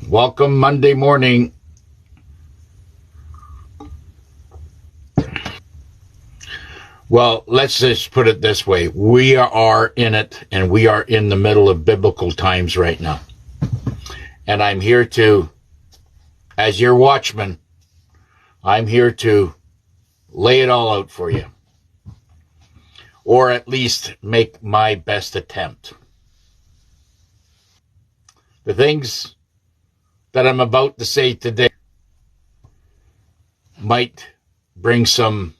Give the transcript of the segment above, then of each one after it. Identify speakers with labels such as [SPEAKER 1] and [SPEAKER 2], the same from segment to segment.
[SPEAKER 1] Welcome Monday morning. Well, let's just put it this way. We are in it, and we are in the middle of biblical times right now. And I'm here to, as your watchman, I'm here to lay it all out for you. Or at least make my best attempt. The things that I'm about to say today might bring some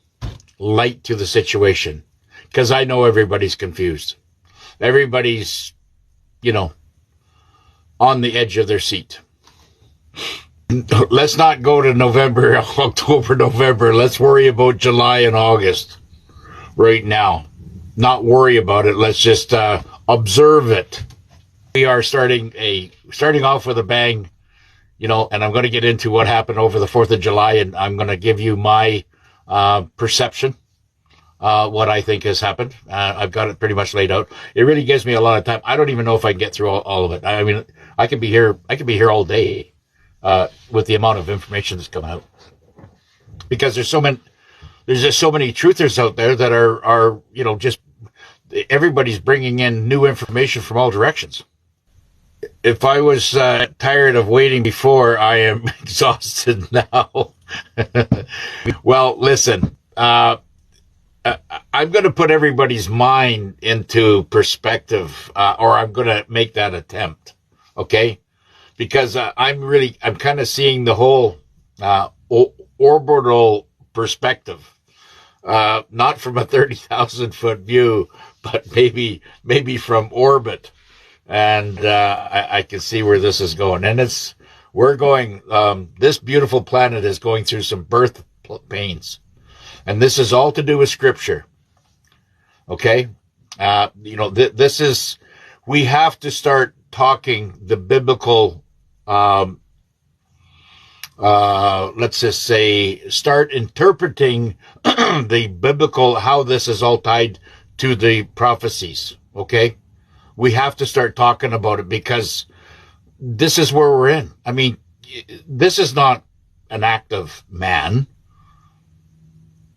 [SPEAKER 1] light to the situation, because I know everybody's confused. Everybody's, on the edge of their seat. Let's not go to November, October, November. Let's worry about July and August right now. Not worry about it. Let's just observe it. We are starting off with a bang, and I'm going to get into what happened over the 4th of July, and I'm going to give you my perception, what I think has happened. I've got it pretty much laid out. It really gives me a lot of time. I don't even know if I can get through all of it. I mean, I could be here all day with the amount of information that's coming out, because there's just so many truthers out there that are just everybody's bringing in new information from all directions. If I was tired of waiting before, I am exhausted now. Well, listen, I'm going to put everybody's mind into perspective, or I'm going to make that attempt, okay? Because I'm kind of seeing the whole orbital perspective, not from a 30,000-foot view, but maybe from orbit. And I can see where this is going. And this beautiful planet is going through some birth pains. And this is all to do with Scripture. Okay? We have to start talking the biblical, let's just say, start interpreting the biblical, how this is all tied to the prophecies. Okay? We have to start talking about it, because this is where we're in. I mean, this is not an act of man.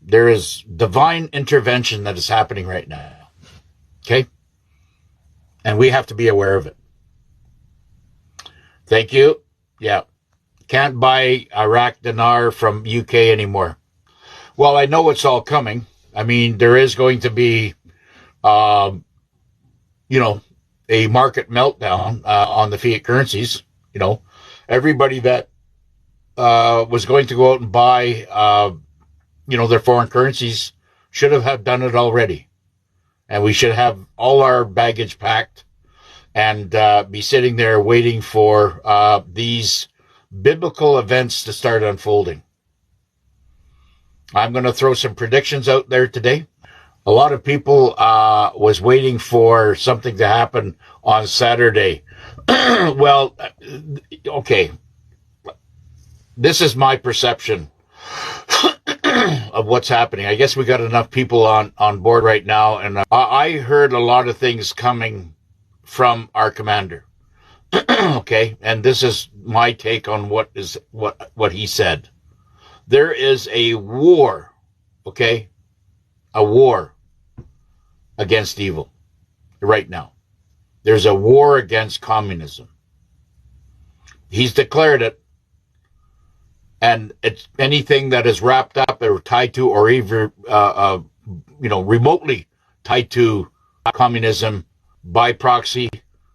[SPEAKER 1] There is divine intervention that is happening right now. Okay? And we have to be aware of it. Thank you. Yeah. Can't buy Iraq dinar from UK anymore. Well, I know it's all coming. I mean, there is going to be, a market meltdown on the fiat currencies. Everybody that was going to go out and buy, their foreign currencies should have done it already. And we should have all our baggage packed and be sitting there waiting for these biblical events to start unfolding. I'm going to throw some predictions out there today. A lot of people was waiting for something to happen on Saturday. Well, okay. This is my perception of what's happening. I guess we got enough people on board right now, and I heard a lot of things coming from our commander. Okay, and this is my take on what he said. There is a war, okay? A war against evil right now. There's a war against communism. He's declared it. And it's anything that is wrapped up or tied to, or even, remotely tied to communism by proxy,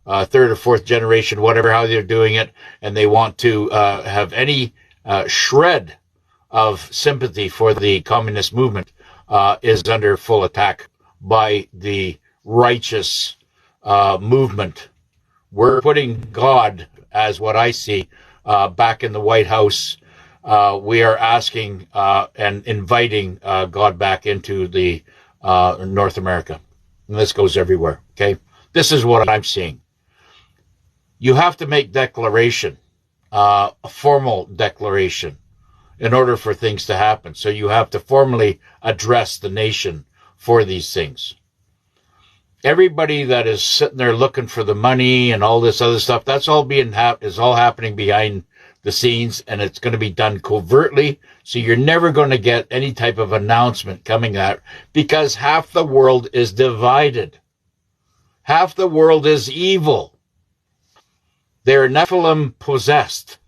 [SPEAKER 1] third or fourth generation, whatever, how they're doing it. And they want to have any shred of sympathy for the communist movement is under full attack by the righteous movement. We're putting God, as what I see, back in the White House. We are asking and inviting God back into the North America. And this goes everywhere, okay? This is what I'm seeing. You have to make declaration, a formal declaration, in order for things to happen. So you have to formally address the nation for these things. Everybody that is sitting there looking for the money and all this other stuff, that's all is all happening behind the scenes, and it's going to be done covertly. So you're never going to get any type of announcement coming out, because half the world is divided. Half the world is evil. They're Nephilim possessed.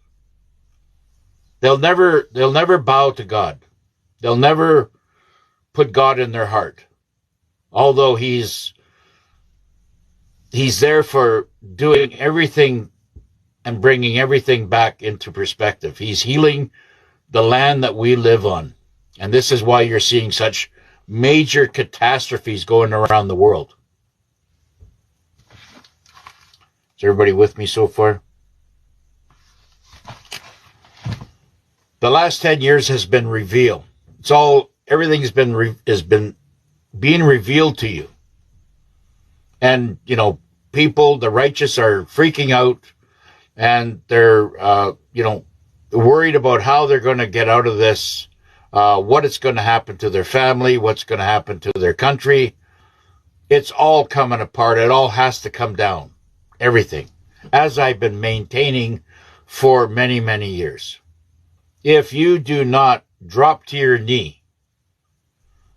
[SPEAKER 1] They'll never bow to God. They'll never put God in their heart. Although he's there for doing everything and bringing everything back into perspective. He's healing the land that we live on. And this is why you're seeing such major catastrophes going around the world. Is everybody with me so far? The last 10 years has been revealed. Everything has been being revealed to you. And, people, the righteous, are freaking out, and they're, worried about how they're going to get out of this, what it's going to happen to their family, what's going to happen to their country. It's all coming apart. It all has to come down. Everything. As I've been maintaining for many, many years. If you do not drop to your knee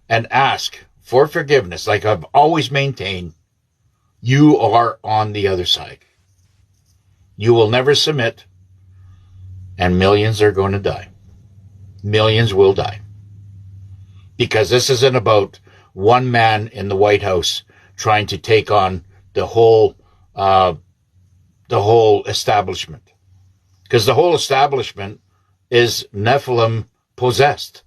[SPEAKER 1] and ask for forgiveness, like I've always maintained, you are on the other side. You will never submit, and millions are going to die. Millions will die. Because this isn't about one man in the White House trying to take on the whole establishment. Because the whole establishment is Nephilim possessed.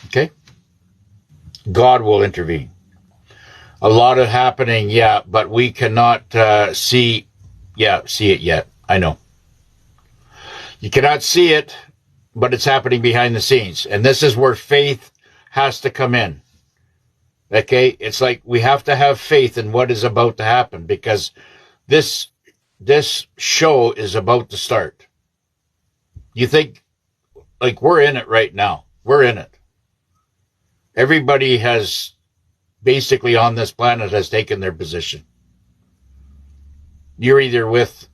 [SPEAKER 1] Okay? God will intervene. A lot of happening, yeah, but we cannot see it yet. I know. You cannot see it, but it's happening behind the scenes. And this is where faith has to come in. Okay? It's like we have to have faith in what is about to happen, because this show is about to start. You think, like, we're in it right now. We're in it. Everybody has basically on this planet has taken their position. You're either with,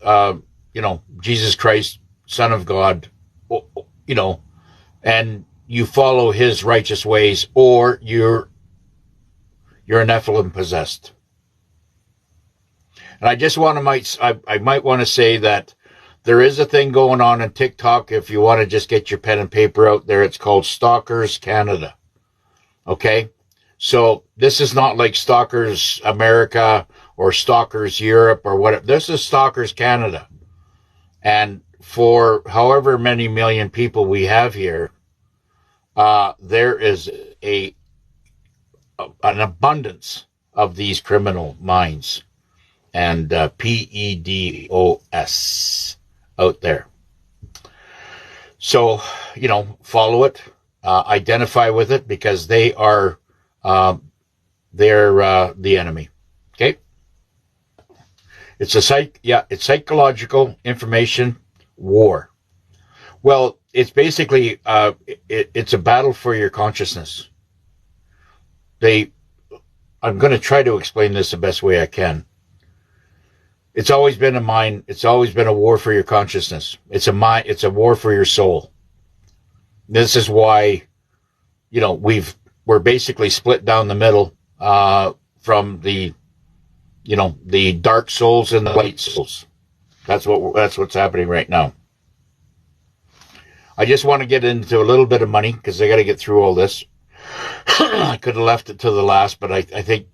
[SPEAKER 1] Jesus Christ, Son of God, and you follow his righteous ways, or you're a Nephilim possessed. And I just I might want to say that there is a thing going on TikTok. If you want to just get your pen and paper out there, it's called Stalkers Canada. Okay? So this is not like Stalkers America or Stalkers Europe or whatever. This is Stalkers Canada. And for however many million people we have here, there is an abundance of these criminal minds and PEDOS out there. So, follow it, identify with it, because they are they're the enemy. Okay? It's it's psychological information war. Well, it's basically it's a battle for your consciousness. I'm going to try to explain this the best way I can. It's always been it's always been a war for your consciousness. It's a war for your soul. This is why, we're basically split down the middle, from the dark souls and the light souls. That's what's happening right now. I just want to get into a little bit of money, because I got to get through all this. I could have left it to the last, but I think,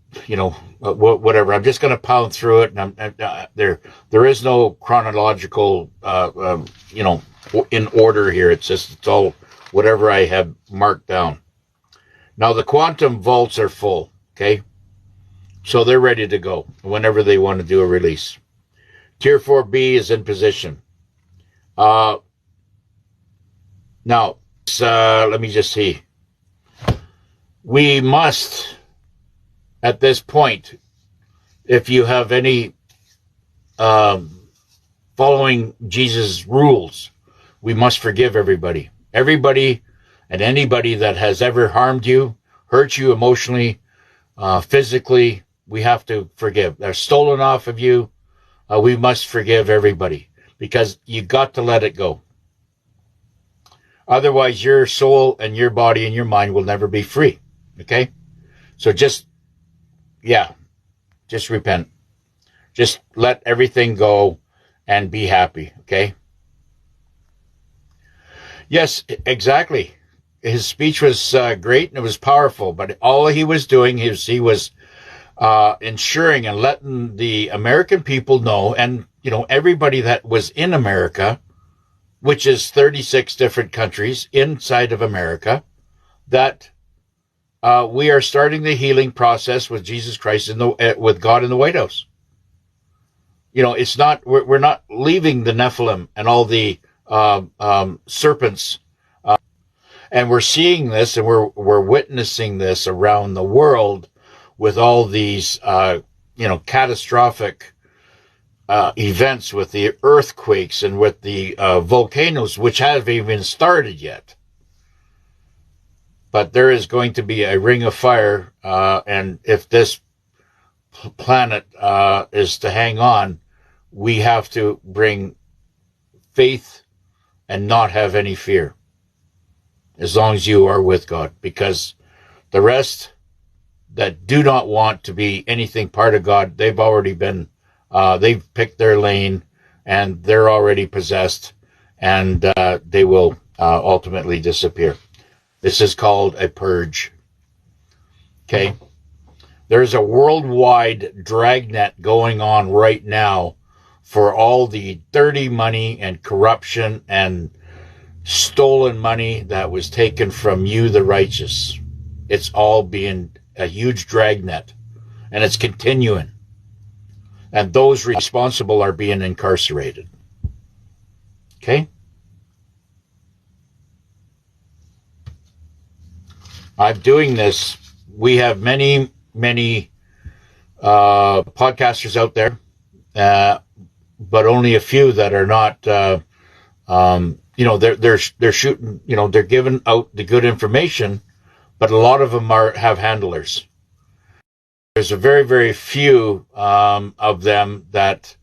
[SPEAKER 1] whatever. I'm just going to pound through it, and there is no chronological, in order here. It's all whatever I have marked down. Now the quantum vaults are full, okay? So they're ready to go whenever they want to do a release. Tier 4B is in position. Now, let me just see. We must, at this point, if you have any following Jesus' rules, we must forgive everybody. Everybody and anybody that has ever harmed you, hurt you emotionally, physically, we have to forgive. They're stolen off of you. We must forgive everybody because you got to let it go. Otherwise, your soul and your body and your mind will never be free. Okay? So just repent. Just let everything go and be happy. Okay? Yes, exactly. His speech was great and it was powerful, but all he was doing is he was ensuring and letting the American people know, and everybody that was in America, which is 36 different countries inside of America, that we are starting the healing process with Jesus Christ with God in the White House. It's not, we're not leaving the Nephilim and all the serpents, and we're seeing this and we're witnessing this around the world with all these catastrophic events, with the earthquakes and with the volcanoes, which haven't even started yet. But there is going to be a ring of fire, and if this planet is to hang on, we have to bring faith and not have any fear, as long as you are with God, because the rest that do not want to be anything part of God, they've already been, they've picked their lane, and they're already possessed, and they will ultimately disappear. This is called a purge. Okay? There's a worldwide dragnet going on right now for all the dirty money and corruption and stolen money that was taken from you, the righteous. It's all being a huge dragnet, and it's continuing. And those responsible are being incarcerated. Okay? I'm doing this. We have many podcasters out there, but only a few that are not, they're shooting, they're giving out the good information, but a lot of them have handlers. There's a very, very few of them that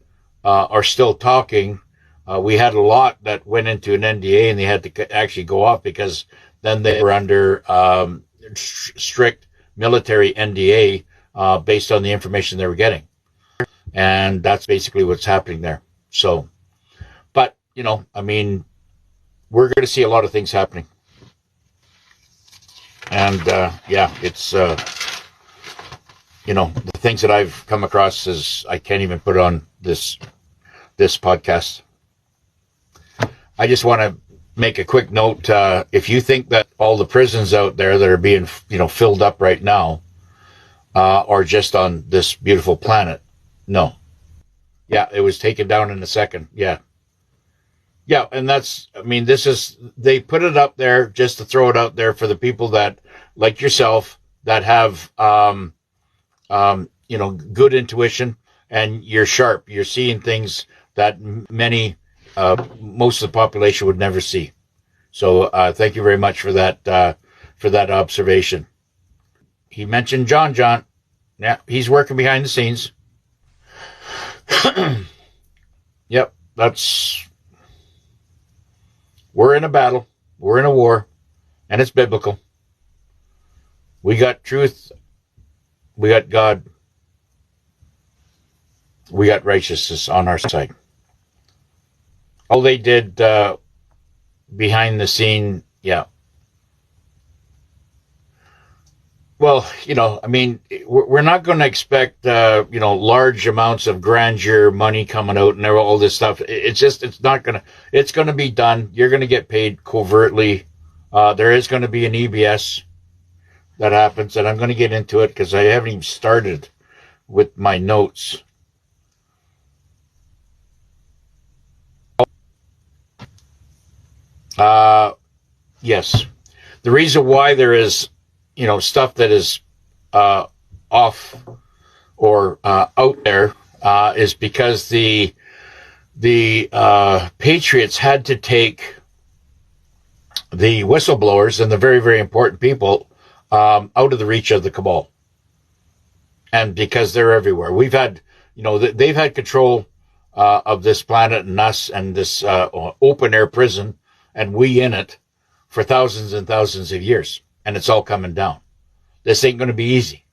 [SPEAKER 1] are still talking. We had a lot that went into an NDA and they had to actually go off because then they were under strict military NDA based on the information they were getting. And that's basically what's happening there. So, but, we're going to see a lot of things happening. And, it's, the things that I've come across is I can't even put on this podcast. I just want to make a quick note. If you think that all the prisons out there that are being, filled up right now are just on this beautiful planet, no. Yeah, it was taken down in a second. Yeah. Yeah, and they put it up there just to throw it out there for the people that, like yourself, that have, good intuition, and you're sharp. You're seeing things that most of the population would never see. So thank you very much for that observation. He mentioned John. Yeah, he's working behind the scenes. Yep, we're in a battle. We're in a war, and it's biblical. We got truth. We got God. We got righteousness on our side. All they did behind the scene, yeah. Well, we're not going to expect, large amounts of grandeur money coming out and all this stuff. It's going to be done. You're going to get paid covertly. There is going to be an EBS that happens, and I'm going to get into it because I haven't even started with my notes. Yes. The reason why there is, stuff that is off or out there is because the Patriots had to take the whistleblowers and the very, very important people out of the reach of the cabal. And because they're everywhere. We've had, they've had control of this planet and us and this open air prison and we in it for thousands and thousands of years. And it's all coming down. This ain't going to be easy.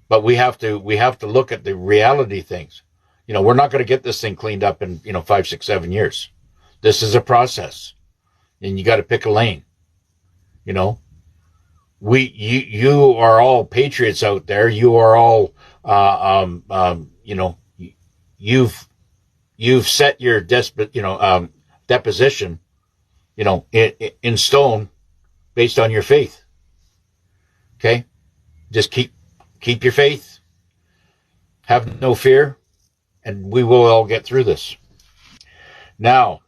[SPEAKER 1] But we have to look at the reality things. We're not going to get this thing cleaned up in, 5, 6, 7 years. This is a process. And you got to pick a lane. You are all patriots out there. You are all, you've set your deposition, in stone based on your faith. Okay. Just keep your faith. Have no fear. And we will all get through this. Now,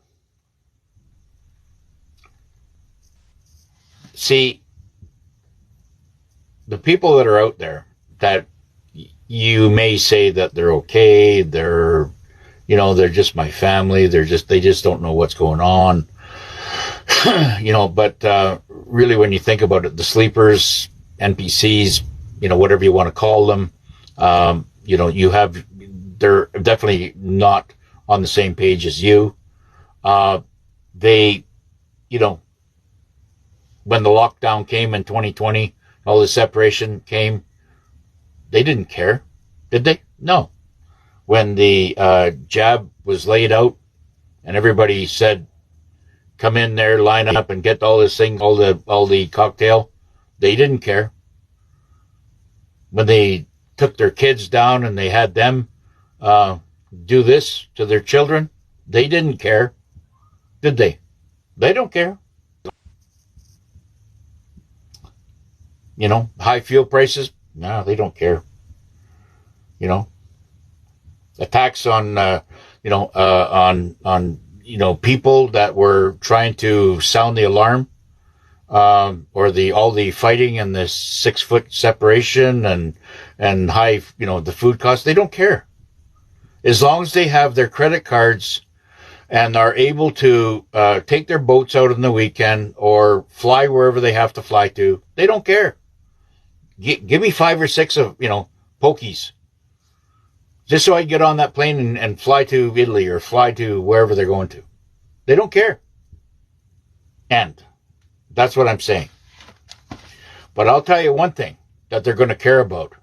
[SPEAKER 1] see, the people that are out there that you may say that they're okay, they're just my family, they just don't know what's going on. But really when you think about it, the sleepers, NPCs, whatever you want to call them, they're definitely not on the same page as you. They, when the lockdown came in 2020, all the separation came, they didn't care, did they? No. When the jab was laid out and everybody said, come in there, line up and get all this thing, all the cocktail, they didn't care. When they took their kids down and they had them do this to their children, they didn't care, did they? They don't care. High fuel prices, no, they don't care. Attacks on people that were trying to sound the alarm, or all the fighting and the 6-foot separation and high, the food costs, they don't care. As long as they have their credit cards and are able to take their boats out on the weekend or fly wherever they have to fly to, they don't care. Give me 5 or 6 of, pokies. Just so I can get on that plane and fly to Italy or fly to wherever they're going to. They don't care. And that's what I'm saying. But I'll tell you one thing that they're going to care about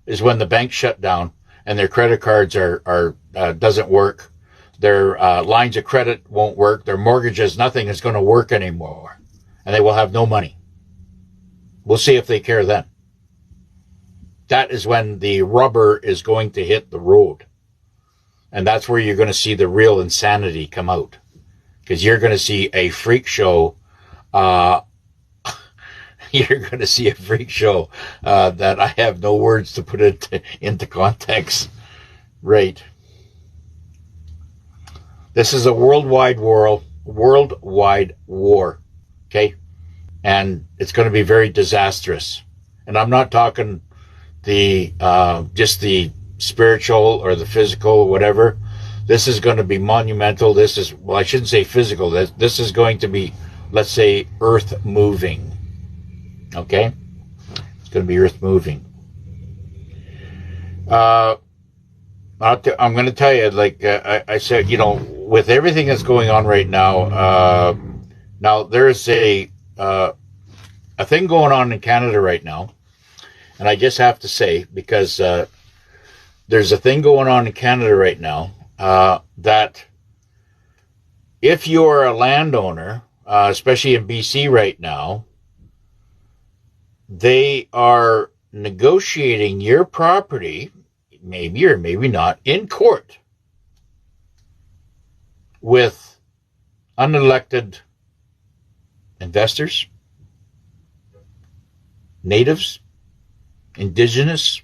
[SPEAKER 1] is when the banks shut down and their credit cards are doesn't work. Their lines of credit won't work. Their mortgages, nothing is going to work anymore. And they will have no money. We'll see if they care then. That is when the rubber is going to hit the road. And that's where you're going to see the real insanity come out. Because you're going to see a freak show. You're going to see a freak show that I have no words to put it into context. Right. This is a worldwide war. Okay? And it's going to be very disastrous. And I'm not talking just the spiritual or the physical or whatever. This is going to be monumental. I shouldn't say physical. This is going to be, let's say, earth moving. Okay? It's going to be earth moving. I'm going to tell you, like I said, with everything that's going on right now, now there's a thing going on in Canada right now. And I just have to say, because there's a thing going on in Canada right now, that if you're a landowner, especially in BC right now, they are negotiating your property, maybe or maybe not, in court with unelected investors, natives, indigenous,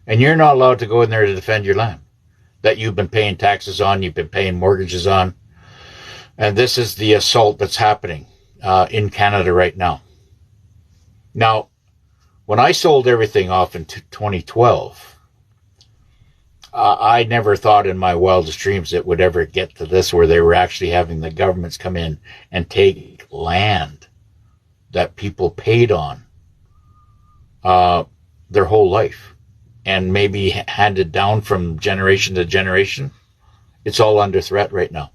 [SPEAKER 1] and you're not allowed to go in there to defend your land that you've been paying taxes on, you've been paying mortgages on. And this is the assault that's happening in Canada right now. Now, when I sold everything off in 2012, I never thought in my wildest dreams it would ever get to this, where they were actually having the governments come in and take land that people paid on their whole life and maybe handed down from generation to generation, it's all under threat right now.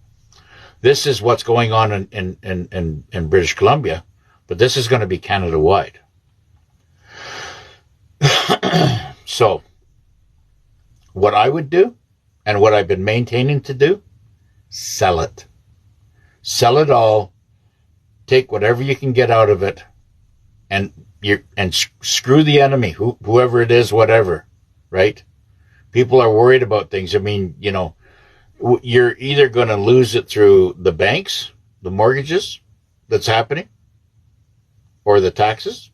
[SPEAKER 1] This is what's going on in British Columbia, but this is going to be Canada-wide. So, what I would do, and what I've been maintaining to do, sell it. Sell it all, take whatever you can get out of it, and screw the enemy, whoever it is, whatever, right? People are worried about things. I mean, you know, you're either going to lose it through the banks, the mortgages that's happening, or the taxes,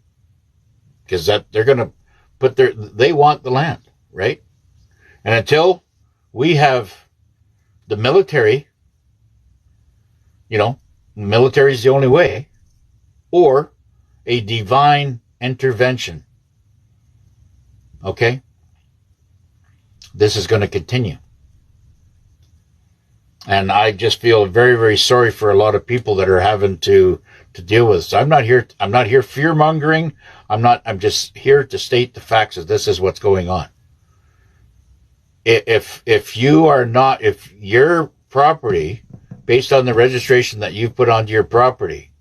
[SPEAKER 1] because that they're going to put they want the land, right? And until we have the military, you know, military is the only way, or a divine intervention, okay, this is going to continue. And I just feel very, very sorry for a lot of people that are having to deal with this. I'm not here fear mongering. I'm just here to state the facts that this is what's going on. If your property, based on the registration that you've put onto your property,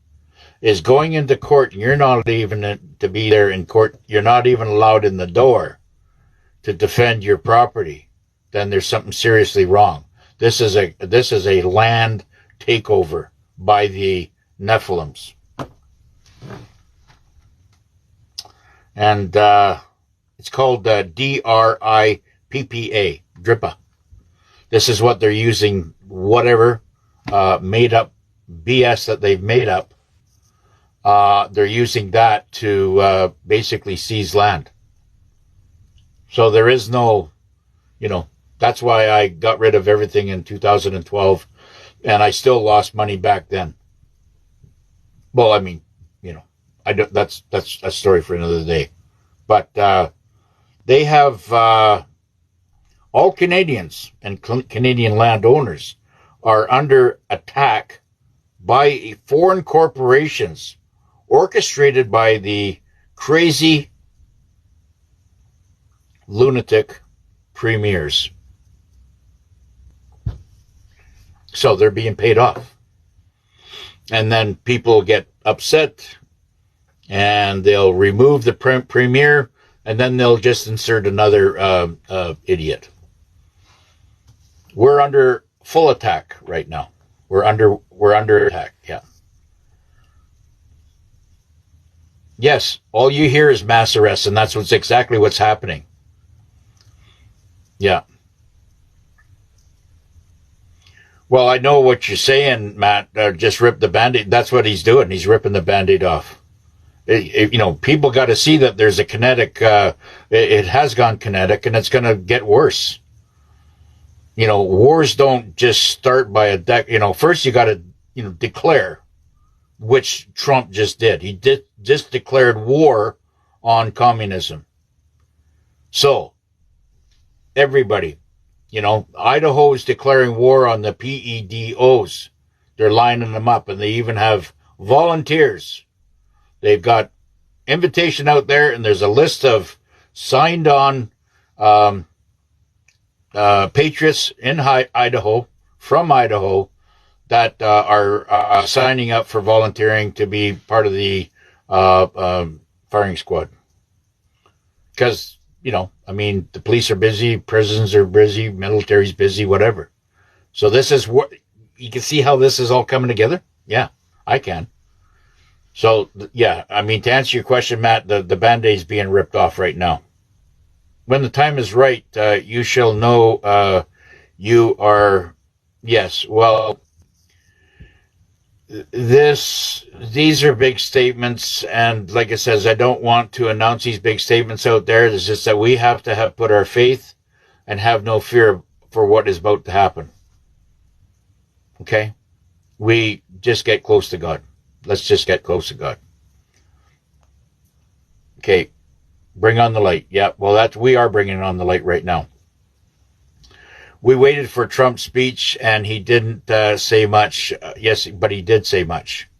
[SPEAKER 1] is going into court and you're not even to be there in court, you're not even allowed in the door to defend your property, then there's something seriously wrong. This is a land takeover by the Nephilims. And it's called DRIPPA, DRIPPA. This is what they're using, whatever made up BS that they've made up. They're using that to basically seize land. So there is no, you know, that's why I got rid of everything in 2012, and I still lost money back then. Well, I mean, you know, that's a story for another day. But they have all Canadians and Canadian landowners are under attack by foreign corporations orchestrated by the crazy lunatic premiers. So they're being paid off. And then people get upset and they'll remove the premier and then they'll just insert another idiot. We're under full attack right now. We're under attack, yeah. Yes, all you hear is mass arrests, and that's exactly what's happening. Yeah. Well, I know what you're saying, Matt. Just rip the Band-Aid. That's what he's doing. He's ripping the Band-Aid off. You know, people got to see that there's a kinetic, it has gone kinetic, and it's going to get worse. You know, wars don't just start by first you got to, declare, which Trump just did. He just declared war on communism. So, everybody, Idaho is declaring war on the PEDOs. They're lining them up, and they even have volunteers. They've got invitation out there, and there's a list of signed on patriots in Idaho, from Idaho, that are signing up for volunteering to be part of the firing squad. Because, the police are busy, prisons are busy, military's busy, whatever. So this is what, you can see how this is all coming together? Yeah, I can. So, yeah, to answer your question, Matt, the Band-Aid's being ripped off right now. When the time is right, you shall know you are, yes, well, these are big statements, and like I says, I don't want to announce these big statements out there. It's just that we have to put our faith and have no fear for what is about to happen. Okay? We just get close to God. Let's just get close to God. Okay. Bring on the light. Yeah, well, we are bringing on the light right now. We waited for Trump's speech, and he didn't say much. Yes, but he did say much.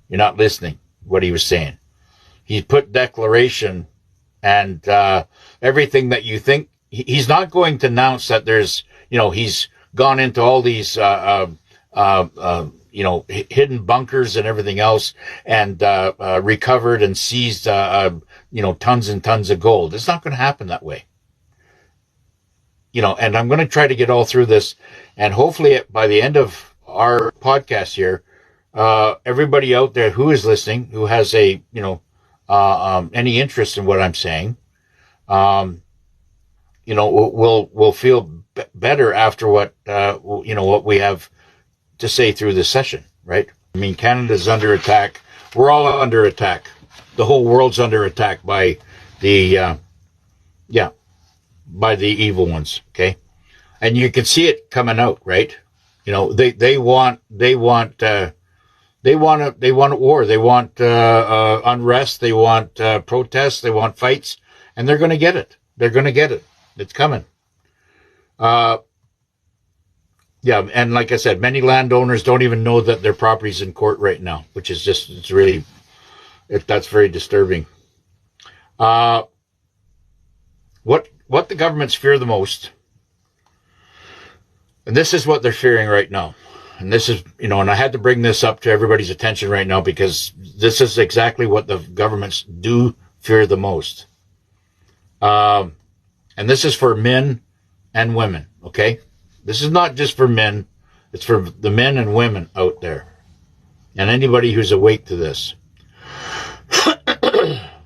[SPEAKER 1] You're not listening. what he was saying. He put declaration and everything that you think. He's not going to announce that there's, he's gone into all these, hidden bunkers and everything else and recovered and seized, tons and tons of gold. It's not going to happen that way. And I'm going to try to get all through this. And hopefully by the end of our podcast here, everybody out there who is listening, who has any interest in what I'm saying, will feel better after what we have to say through this session, right? I mean, Canada's under attack. We're all under attack. The whole world's under attack by the evil ones. Okay. And you can see it coming out, right? They want war. They want unrest. They want protests. They want fights, and they're going to get it. They're going to get it. It's coming. And like I said, many landowners don't even know that their property's in court right now, which is that's very disturbing. What the governments fear the most, and this is what they're fearing right now. And this is, and I had to bring this up to everybody's attention right now because this is exactly what the governments do fear the most. And this is for men and women, okay? This is not just for men. It's for the men and women out there. And anybody who's awake to this.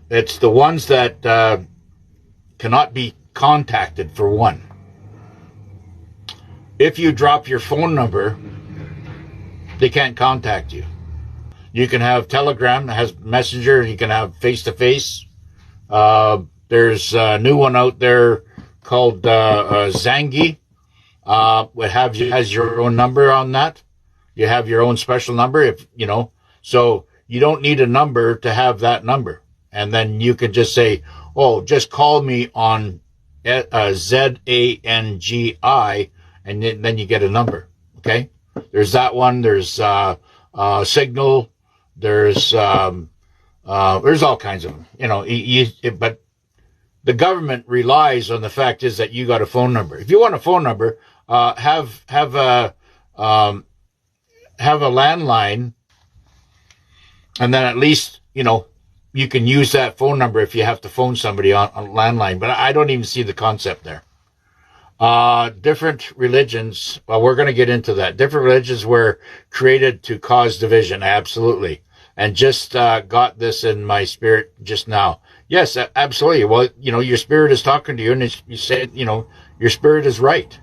[SPEAKER 1] It's the ones that cannot be contacted, for one. If you drop your phone number, they can't contact you. You can have Telegram that has Messenger. You can have face-to-face. There's a new one out there called Zangi. Has your own number on that. You have your own special number, so you don't need a number to have that number. And then you could just say, just call me on ZANGI, and then you get a number. Okay. There's that one. There's Signal. There's all kinds of them. But the government relies on the fact is that you got a phone number. If you want a phone number, have a landline, and then at least you can use that phone number if you have to phone somebody on a landline. But I don't even see the concept there. Different religions. Well, we're going to get into that. Different religions were created to cause division. Absolutely. And just got this in my spirit just now. Yes, absolutely. Well, your spirit is talking to you, and you say, your spirit is right.